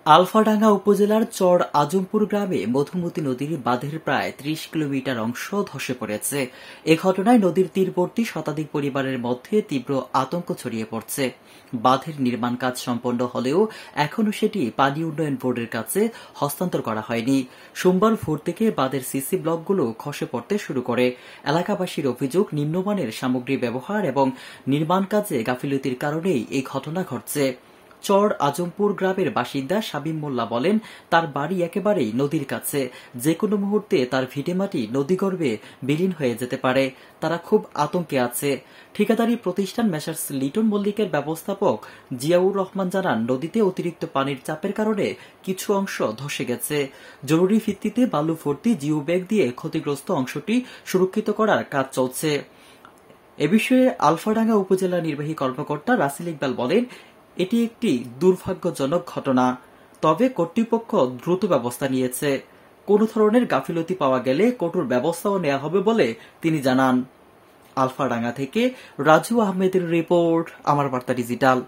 আলফাডাঙ্গা উপজেলার চর আজমপুর গ্রামে মধুমতি নদীর বাঁধের প্রায় ৩০ কিলোমিটার অংশ ধসে পড়েছে। এ ঘটনায় নদীর তীরবর্তী শতাধিক পরিবারের মধ্যে তীব্র আতঙ্ক ছড়িয়ে পড়ছে। বাঁধের নির্মাণ কাজ সম্পন্ন হলেও এখনও সেটি পানি উন্নয়ন বোর্ডের কাছে হস্তান্তর করা হয়নি। সোমবার ভোর থেকে বাঁধের সিসি ব্লকগুলো খসে পড়তে শুরু করে। এলাকাবাসীর অভিযোগ, নিম্নমানের সামগ্রী ব্যবহার এবং নির্মাণ কাজে গাফিলতির কারণেই এই ঘটনা ঘটছে। চর আজমপুর গ্রামের বাসিন্দা শামীম মোল্লা বলেন, তার বাড়ি একেবারেই নদীর কাছে। যেকোনো মুহূর্তে তার ভিটেমাটি নদীগর্ভে বিলীন হয়ে যেতে পারে। তারা খুব আতঙ্কে আছে। ঠিকাদারি প্রতিষ্ঠান মেসার্স লিটন মল্লিকের ব্যবস্থাপক জিয়াউর রহমান জানান, নদীতে অতিরিক্ত পানির চাপের কারণে কিছু অংশ ধসে গেছে। জরুরি ভিত্তিতে বালু ভর্তি জিও ব্যাগ দিয়ে ক্ষতিগ্রস্ত অংশটি সুরক্ষিত করার কাজ চলছে। এ বিষয়ে আলফাডাঙ্গা উপজেলা নির্বাহী কর্মকর্তা রাসেল ইকবাল বলেন, এটি একটি দুর্ভাগ্যজনক ঘটনা, তবে কর্তৃপক্ষ দ্রুত ব্যবস্থা নিয়েছে। কোনো ধরনের গাফিলতি পাওয়া গেলে কঠোর ব্যবস্থাও নেওয়া হবে বলে তিনি জানান। আলফাডাঙ্গা থেকে রাজু আহমেদের রিপোর্ট, আমার বার্তা ডিজিটাল।